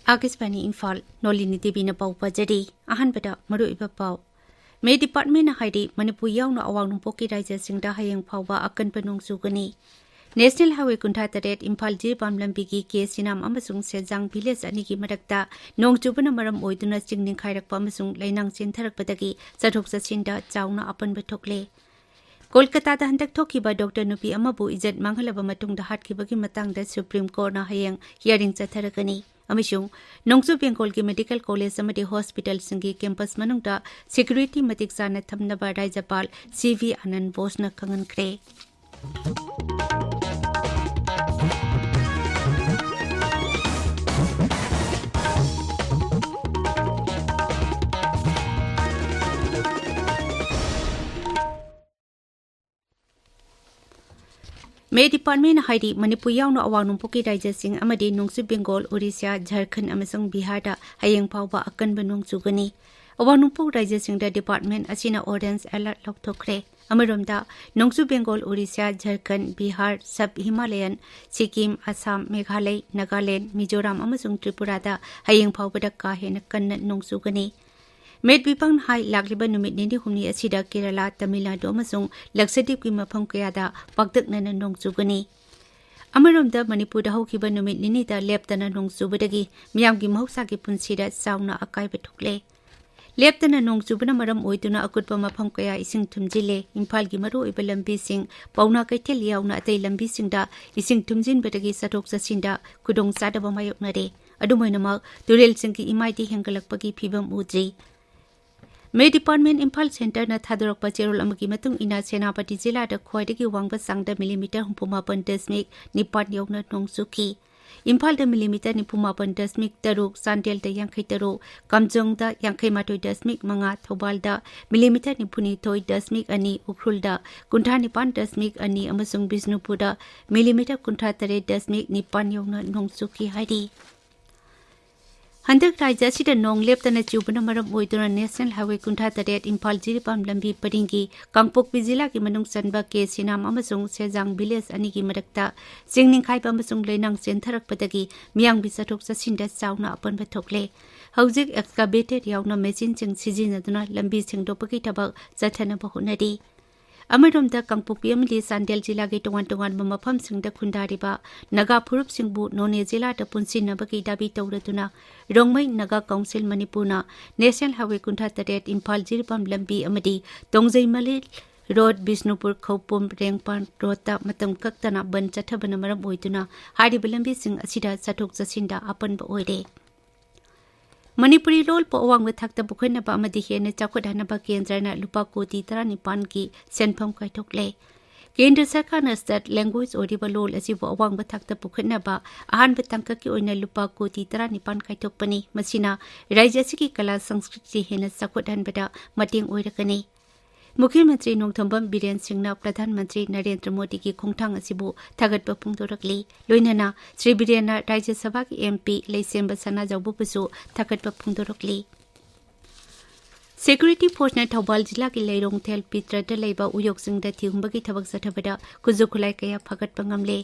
Agisbani Imphal Nolini Devi na pau pajari ahanbada maru iba pau May Department na haidi Manipur yaw na awang numpoki raja singda hayang pauba akan panung sugani National Highway Kunta Taret Imphal Jirpam Lambigi ke sinam amasung sejang village anigi marakta nong chubana maram oiduna singning khairakpa amasung lainang cintharakpadagi sathok sasinda chawna apan bathokle Kolkata da handak thokiba Dr. Nupi amabu ijat manghalaba matungda hatkibagi matangda Supreme Court na hayang hearing chatharakani Amishung Nongsu Bengal ki Medical College amadi Hospital singi campus manungda security matik sana thamnaba Rajapal CV Anand Bose na kangan kre May Department haidi Manipur yaw na awang numpoki raja sing amadi Nongsu Bengal, Orissa, Jharkhand amasung Bihar da hayang pauba akan banung sugani. Awang numpok raja sing da department asina orange alert lokthokre. Amaromda Nongsu Bengal, Orissa, Jharkhand, Bihar, Sub Himalayan, Sikkim, Assam, Meghalaya, Nagaland, Mizoram amasung Tripura da hayang pauba da kahena kanna nongsu gani. Med Bipang Hai Lagliba Numit Nindi Humni Asida Kerala Tamil Nadu amasung Lakshadweep ki mafam kayada pagdakna na nongsugani. Amaromda Manipur da hawkiba numit ninita leptana nongsubadagi miyamgi mahawsagi punsida sawna akaiba thukle. Leptana nongsubana maram oiduna akutpa mafam kaya ising thumjile Imphal gi maru oiba lambi sing pauna kaithel yawna atay lambi singda ising thumjinbadagi sathok sasinda kudong sadaba mayoknare. Adumoynamak turel singki imaiti hengalakpagi phibam udri. May Department Imphal Center na thadorokpa cherol amagi matung ina Senapati Jilla da khwaidagi wangba sangda millimeter 0.9 yawna nongsuki Imphal da millimeter 0.3 Sandel da 53 Kamjong da 53.5 Thobal da millimeter 0.2 Ukhrul da 9.2 amasung Bisnupur da millimeter 3.9 yawna nongsuki haidi Handak Raja Sida Nong Leptana Chubana Maram Oiduna National Highway Kunta Taret Imphal Jirpam Lambi Paringi Kangpok Bizila ki Manung Sanba ke Sinam amasung Sejang Village anigi marakta Singning Khaiba amasung Lainang Sentharak Padagi Miyang Bisathok Sasinda Sawna apan bathokle Hawjik excavated yawna machine sing sijinaduna lambi singdopagi tabak zathanaba honari Amaromda Kangpokpi amadi Sandel Jilla gi tongan mafam singda khundariba Naga Phurup singbu None Jilla da punsinabagi dabi tawraduna Rongmai Naga Council Manipurna National Highway Kunta Taret Imphal Jirpam Lambi amadi Tongjai Malil Road Bisnupur Khopum Rengpan Road ta matam kaktana ban chathabana maram oiduna hariba lambi sing asida sathok sasinda apan ba oide Manipuri role po awang thakta bukhana ba amadi hena chakodhana ba kendrana lupa koti 19 ki senpham kaithokle Kendra Sarkar na State Language Audible Law asibo awang thakta bukhana ba ahan batangka ki oina lupa koti 19 kaithokpani masina rajya siki kala sanskriti hena chakodhan bada mating oirakani Mukhyamantri Nongthambam Biren Singhna Pradhan Mantri Narendra Modi ki khongthang asibu thagatpa phungdorakli loinana Sri Birena Rajya Sabha ki MP Leisemba Sana Jawbu pusu thagatpa phungdorakli Security Force na Thobal Jilla ki Leirong Thel Pitra da leiba uyok singda thihumba ki thabak sathabada kujukulai kaya phagatpa ngamle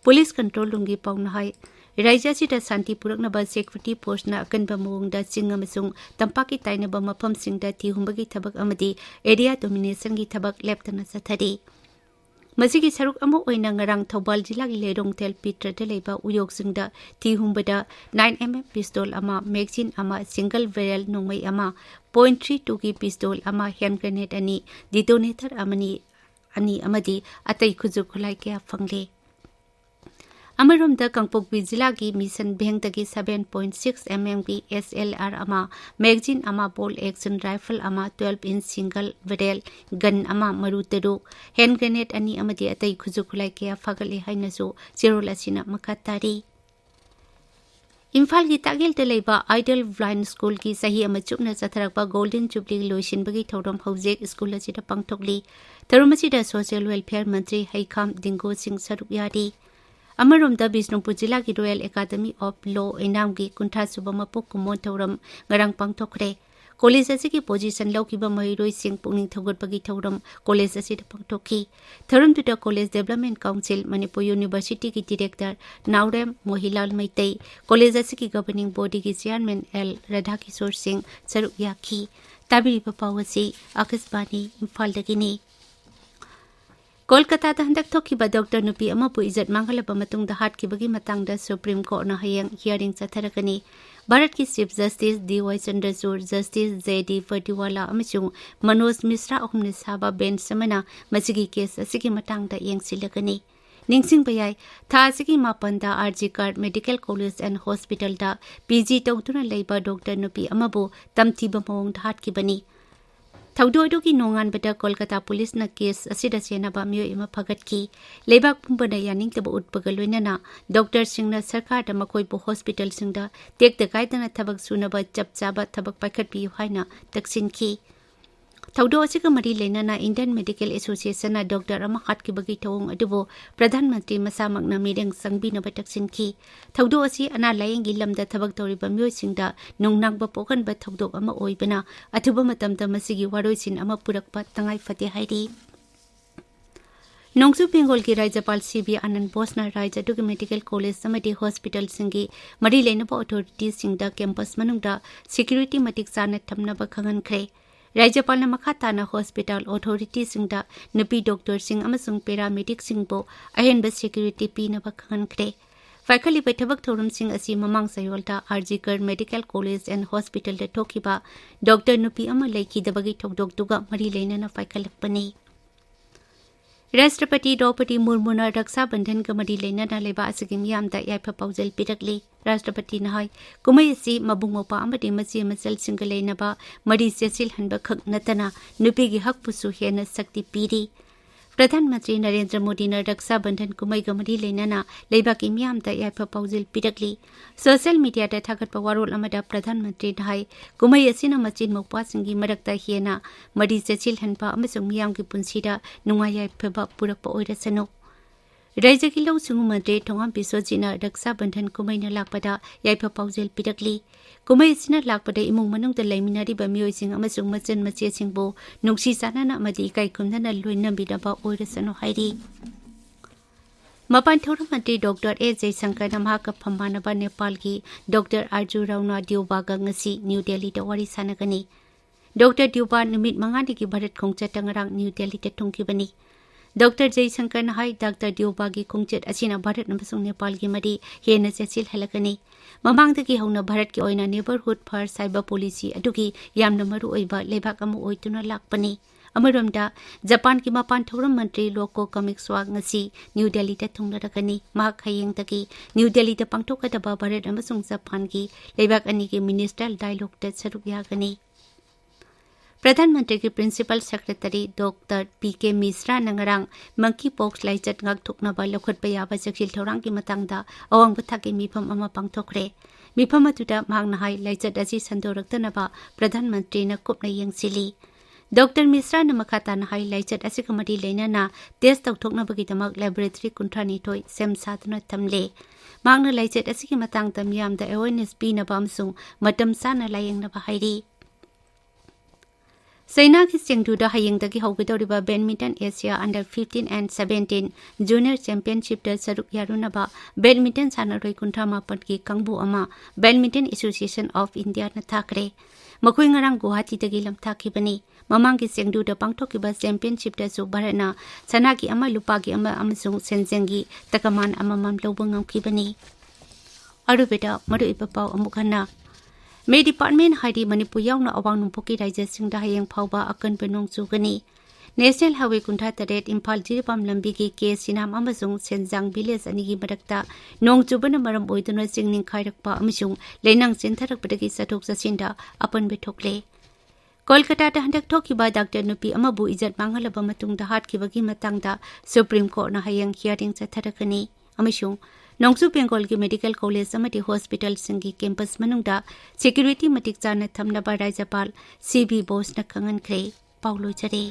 Police Control Room gi pauna hai Raja Sida Santi Puraknaba Security Force na akanba mawngda sing amasung tampaki tainaba mafam singda thihumbagi thabak amadi area domination gi thabak leptana sathari Masigi saruk amo oina ngarang Thobal Jilla gi Leirong Thel Pitra da leiba uyok singda thihumbada 9mm pistol ama magazine ama single barrel nongmai ama .32 ki pistol ama hand grenade ani detonator amani amadi atai khuju khulai kya fangle Amaromda Kangpokpi Jilla ki Mission Bank tagi 7.6 mm ki SLR ama magazine ama bolt action rifle ama 12-inch single barrel gun ama maruteru hand grenade ani amadi atai khuju khulai kya fagale hainasu zero lasina makatari Imphal gi tagel te leiba Idle Blind School ki sahi ama chupna chatharakpa Golden Jubilee loisinbagi thorom hawjek school asida pangthokli Tarumachida Social Welfare Mantri Haikam Dingo Singh Sarukyari Amaromda Bisnupur Jilla ki Royal Academy of Law Enam gi Kuntha Suba Mapok Kumon Thoram ngarang pangthokre college ꯑꯁꯤꯒꯤ position ꯂꯧꯈꯤꯕ ꯃꯍꯩꯔꯣꯏꯁꯤꯡ ꯄꯨꯛꯅꯤꯡ ꯊꯧꯒꯠꯄꯒꯤ ꯊꯧꯔꯝ college ꯑꯁꯤꯗ ꯄꯥꯡꯊꯣꯛꯈꯤ ꯊꯧꯔꯝꯗꯨꯗ college development council Manipur ꯌꯨꯅꯤꯚꯔꯁꯤꯇꯤꯒꯤ ꯗꯤꯔꯦꯛꯇꯔ ꯅꯥꯎꯔꯦꯝ ꯃꯣꯍꯤꯂꯥꯜ ꯃꯩꯇꯩ ꯀꯣꯂꯦꯖ ꯑꯁꯤꯒꯤ ꯒꯕꯔꯅꯤꯡ ꯕꯣꯗꯤꯒꯤ ꯆꯦꯌꯔꯃꯦꯟ ꯑꯦꯜ ꯔꯥꯙꯥꯀꯤꯁꯣꯔ ꯁꯤꯡ ꯁꯔꯨꯛ ꯌꯥꯈꯤ ꯇꯥꯕꯤꯔꯤꯕ ꯄꯥꯎ ꯑꯁꯤ ꯑꯀꯥꯁꯕꯥꯅꯤ ꯏꯝꯐꯥꯜꯗꯒꯤꯅꯤ ꯀꯣꯜꯀꯥꯇꯥꯗ ꯍꯟꯗꯛ ꯊꯣꯛꯈꯤꯕ ꯗꯣꯛꯇꯔ ꯅꯨꯄꯤ ꯑꯃꯕꯨ ꯏꯖꯠ ꯃꯥꯡꯍꯜꯂꯕ ꯃꯇꯨꯡꯗ ꯍꯥꯠꯈꯤꯕꯒꯤ ꯃꯇꯥꯡꯗ ꯁꯨꯄ꯭ꯔꯤꯝ ꯀꯣꯔꯠꯅ ꯍꯌꯦꯡ ꯍꯤꯌꯔꯤꯡ ꯆꯠꯊꯔꯒꯅꯤ ꯚꯥꯔꯠꯀꯤ ꯆꯤꯐ ꯖꯁꯇꯤꯁ ꯗꯤ.ꯋꯥꯏ ꯆꯟꯗ꯭ꯔꯆꯨꯔ ꯖꯁꯇꯤꯁ ꯖꯦ.ꯗꯤ. ꯐꯔꯗꯤꯋꯥꯂꯥ ꯑꯃꯁꯨꯡ ꯃꯅꯣꯖ ꯃꯤꯁ꯭ꯔꯥ ꯑꯍꯨꯝꯅ ꯁꯥꯕ ꯕꯦꯟꯆ ꯑꯃꯅ ꯃꯁꯤꯒꯤ ꯀꯦꯁ ꯑꯁꯤꯒꯤ ꯃꯇꯥꯡꯗ ꯌꯦꯡꯁꯤꯜꯂꯒꯅꯤ ꯅꯤꯡꯁꯤꯡꯕ ꯌꯥꯏ ꯊꯥ ꯑꯁꯤꯒꯤ ꯃꯥꯄꯟꯗ ꯑꯥꯔꯖꯤ ꯀꯥꯔ ꯃꯦꯗꯤꯀꯦꯜ ꯀꯣꯂꯦꯖ ꯑꯦꯟड ꯍꯣꯁꯄꯤꯇꯥꯜꯗ ꯄꯤ.ꯖꯤ. ꯇꯧꯗꯨꯅ ꯂꯩꯕ ꯗꯣꯛꯇꯔ ꯅꯨꯄꯤ ꯑꯃꯕꯨ ꯇꯝꯊꯤꯕ ꯃꯑꯣꯡꯗ ꯍꯥꯠꯈꯤꯕꯅꯤ ꯊꯧꯗꯣꯛ ꯑꯗꯨꯒꯤ ꯅꯣꯡꯉꯥꯟꯕꯗ ꯀꯣꯜꯀꯥꯇꯥ ꯄꯨꯂꯤꯁꯅ ꯀꯦꯁ ꯑꯁꯤꯗ ꯆꯦꯟꯅꯕ ꯃꯤꯑꯣꯏ ꯑꯃ ꯐꯒꯠꯈꯤ ꯂꯩꯕꯥꯛ ꯄꯨꯝꯕꯅ ꯌꯥꯅꯤꯡꯗꯕ ꯎꯠꯄꯒ ꯂꯣꯏꯅꯅ ꯗꯣꯛꯇꯔꯁꯤꯡꯅ ꯁꯔꯀꯥꯔꯗ ꯃꯈꯣꯏꯕꯨ ꯍꯣꯁꯄꯤꯇꯥꯜꯁꯤꯡꯗ ꯇꯦꯛꯇ ꯀꯥꯏꯗꯅ ꯊꯕꯛ ꯁꯨꯅꯕ ꯆꯞ ꯆꯥꯕ ꯊꯕꯛ ꯄꯥꯏꯈꯠꯄꯤꯌꯨ ꯍꯥꯏꯅ ꯇꯛꯁꯤꯟꯈꯤ ꯊꯧꯗꯣꯛ ꯑꯁꯤꯒ ꯃꯔꯤ ꯂꯩꯅꯅ ꯏꯟꯗꯤꯌꯟ ꯃꯦꯗꯤꯀꯦꯜ ꯑꯦꯁꯣꯁꯤꯌꯦꯁꯟꯅ ꯗꯣꯛꯇꯔ ꯑꯃ ꯍꯥꯠꯈꯤꯕꯒꯤ ꯊꯧꯑꯣꯡ ꯑꯗꯨꯕꯨ ꯄ꯭ꯔꯙꯥꯟ ꯃꯟꯇ꯭ꯔꯤ ꯃꯁꯥꯃꯛꯅ ꯃꯤꯠꯌꯦꯡ ꯆꯪꯕꯤꯅꯕ ꯇꯛꯁꯤꯟꯈꯤ ꯊꯧꯗꯣꯛ ꯑꯁꯤ ꯑꯅꯥ ꯂꯥꯌꯦꯡꯒꯤ ꯂꯝꯗ ꯊꯕꯛ ꯇꯧꯔꯤꯕ ꯃꯤꯑꯣꯏꯁꯤꯡꯗ ꯅꯨꯡꯅꯥꯡꯕ ꯄꯣꯛꯍꯟꯕ ꯊꯧꯗꯣꯛ ꯑꯃ ꯑꯣꯏꯕꯅ ꯑꯊꯨꯕ ꯃꯇꯝꯗ ꯃꯁꯤꯒꯤ ꯋꯥꯔꯣꯏꯁꯤꯟ ꯑꯃ ꯄꯨꯔꯛꯄ ꯇꯉꯥꯏꯐꯗꯦ ꯍꯥꯏꯔꯤ ꯅꯣꯡꯆꯨꯞ ꯕꯦꯡꯒꯣꯜꯒꯤ ꯔꯥꯖ꯭ꯌꯄꯥꯜ ꯁꯤ.ꯕꯤ. ꯑꯥꯅꯟद ꯕꯣꯁꯅ ꯔꯥꯖ꯭य ꯑꯗꯨꯒꯤ ꯃꯦꯗꯤꯀꯦल ꯀꯣꯂꯦꯖ ꯑꯃꯗꯤ ꯍꯣꯁꯄꯤꯇꯥꯜꯁꯤꯡꯒꯤ ꯃꯔꯤ ꯂꯩꯅꯕ ꯑꯣꯊꯣꯔꯤꯇꯤꯁꯤꯡꯗ ꯀꯦꯝꯄꯁ ꯃꯅꯨꯡꯗ ꯁꯦꯀ꯭ꯌꯨꯔꯤꯇꯤ ꯃꯇꯤꯛ ꯆꯥꯅ ꯊꯝꯅꯕ ꯈꯪꯍꯟꯈ꯭ꯔꯦ ꯔꯥꯖ꯭यꯄꯥꯜꯅ ꯃꯈꯥ ꯇꯥꯅ ꯍꯣꯁꯄꯤꯇꯥꯜ ꯑꯣꯊꯣꯔꯤꯇꯤꯁꯤꯡꯗ ꯅꯨꯄꯤ ꯗꯣꯛꯇꯔꯁꯤꯡ ꯑꯃꯁꯨꯡ ꯄꯦꯔꯥꯃꯦꯗꯤꯛꯁꯤꯡꯕꯨ ꯑꯍꯦꯟꯕ ꯁꯦꯀ꯭ꯌꯨꯔꯤꯇꯤ ꯄꯤꯅꯕ ꯈꯪꯍꯟꯈ꯭ꯔꯦ ꯄꯥꯏꯈꯠꯂꯤꯕ ꯊꯕꯛ ꯊꯧꯔꯝꯁꯤꯡ ꯑꯁꯤ ꯃꯃꯥꯡ ꯆꯌꯣꯜꯗ ꯑꯥꯔꯖꯤ ꯀꯥꯔ ꯃꯦꯗꯤꯀꯦꯜ ꯀꯣꯂꯦꯖ ꯑꯦꯟड ꯍꯣꯁꯄꯤꯇꯥꯜꯗ ꯊꯣꯛꯈꯤꯕ ꯗꯣꯛꯇꯔ ꯅꯨꯄꯤ ꯑꯃ ꯂꯩꯈꯤꯗꯕꯒꯤ ꯊꯧꯗꯣꯛꯇꯨꯒ ꯃꯔꯤ ꯂꯩꯅꯅ ꯄꯥꯏꯈꯠꯂꯛꯄꯅꯤ ꯔꯥष्ट्रपति द्रौपदी मुर्मुना रक्षा बंधनꯒ ꯃꯔꯤ ꯂꯩꯅꯅ ꯂꯩꯕꯥꯛ ꯑꯁꯤꯒꯤ ꯃꯤꯌꯥꯝꯗ ꯌꯥꯏꯐ ꯄꯥꯎꯖꯦꯜ ꯄꯤꯔꯛꯂꯤ ꯔꯥष्ट्रपतिꯅ ꯍꯥꯏ ꯀꯨꯝꯍꯩ ꯑꯁꯤ ꯃꯕꯨꯡ ꯃꯧꯄ꯭ꯋꯥ ꯑꯃꯗꯤ ꯃꯆꯦ ꯃꯆꯜꯁꯤꯡꯒ ꯂꯩꯅꯕ ꯃꯔꯤ ꯆꯦꯠꯁꯤꯜꯍꯟꯕ ꯈꯛ ꯅꯠꯇꯅ ꯅꯨꯄꯤꯒꯤ ꯍꯛꯄꯨꯁꯨ ꯍꯦꯟꯅ ꯁꯛꯇꯤ ꯄꯤꯔꯤ प्रधान मंत्री नरेंद्र मोदी ने रक्षा बंधन कुमैग मरी लेना लेबाकी मियामदा याइफा पाउजिल पिरकली सोशल मीडिया दा थागतपा वारोल अमदा प्रधान मंत्री हाई कुमै असिना मचिन मौपासिंगी मरक्ता हेना मरी चेचिलहनपा अमसुंग मियामगी पुंसीदा नुंगाई याइफा पुरकपा ओइरसनु राज्य की लौ सिंगु मंत्री थोंगाम बिस्वजीना रक्षा बंधन कुमैना लाकपदा याइफा पाउजिल पिरकली कुमै असिना लाकपदा इमुंग मनुंगदा लैमिनारिबा मियोइसिंग अमसुंग मचन मचेसिंगबो नुंगसी चानाना अमदि इकाई खुमदना लोइनबिदबा ओइरसनु हाइरी मपान थौरम मंत्री डॉक्टर ए जयशंकर महाका फम्मानबा नेपाल की doctor Arzoo राउना दियोबागा ngasi new Delhi दा वारी सानगनी डॉक्टर दियोबा निमित मंगानी की भारत खोंगचत ngarang न्यू दिल्ली दा थुंगकिबनी डॉक्टर जयशंकर ने हाई डॉक्टर दियोबा की खोंगचत असिना भारत नमसुंग नेपाल की मरी हेना चेचिल हलगनी ममांगदगी हौना भारत की ओइना नेबरहुड फर्स्ट साइबर पॉलिसी अदुगी यामना मरु ओइबा लेबाक अमु ओइतुना लाकपनी अमरमदा जापान की मपान थौरम मंत्री लोको कमिक स्वाग ngasi न्यू दिल्ली दा थुंगलरगनी महाक हयेंगदगी न्यू दिल्ली दा पांगथोकदबा भारत अमसुंग जापान की लेबाक अनि की मिनिस्टर डायलॉग दा सरुक यागनी प्रधानमंत्री की principal secretary doctor P K. Mishra नंगरांग मंकी पॉक्स लाइचत ngakthoknaba lokhatpa yaba jaksil thorang ki matangda awangba thaki mifam ama pangthokre mifam atuda mahakna hai laichat asi sandoraktanaba प्रधानमंत्री na kopna yengsili doctor Mishra ने मखाता high लाइचत असिकमरी लेना टेस्ट तौथोकनबगीदमक लैबोरेटरी कुंथ्रानिथोय सेम साधना थमले मांगना लाइचत असिकी मतंगदा मियामदा awareness पीनबा अमसुंग मतम साना लायेंगनबा हाइरी China की चेंगदुदा हयेंगदगी हौगदौरिबा badminton Asia under 15 and 17 junior championship दा सरुक यारुनबा बैडमिंटन सानरोय कुंथा मापन की कांगबु अमा बैडमिंटन एसोसिएशन ऑफ इंडिया न थाकरे मखोय ngarang गुवाहाटी दगी लमथाखिबनी ममांग की चेंगदुदा पांगथोकिबा चैंपियनशिप दा सु भारतना सना की अमा लुपा की अमा अमसुंग सेंजेंगी तकमान अममम लौबा ngamखिबनी अरुबेदा मरुइबा पाव अमुखना मे डिपार्टमेंट हाइडी मणिपुर यावना अवांग नोंपोकी राज्य सिंगदा हयेंग फावबा अकनबे नोंग चुगनी नेशनल हाईवे कुंथा तरेट इम्फाल जिरिपाम लंबी की के सिनाम अमसुंग सेंजांग विलेज अनिगी मरक्ता नोंग चुबना मरम ओइदुना चिंगनिंग खाइरकपा अमसुंग लेनांग चिंथरकपदगी सथोक ससिंदा अपनबे थोकले कोलकाता हंदक थोकिबा डॉक्टर नुपी अमबु इज्जत मांगहलबा मतुंगदा हाटखिबगी मतंगदा सुप्रीम कोर्ट ना हयेंग हियरिंग चथरकनी अमसुंग नोंगसु बेंगोल की मेडिकल कॉलेज अमदी हॉस्पिटल सिंगी कैंपस मनुंगदा सिक्यूरिटी मतिक चाना थमनबा राज्यपाल सी.बी. बोस न खंगनख्रे पाउलो चरे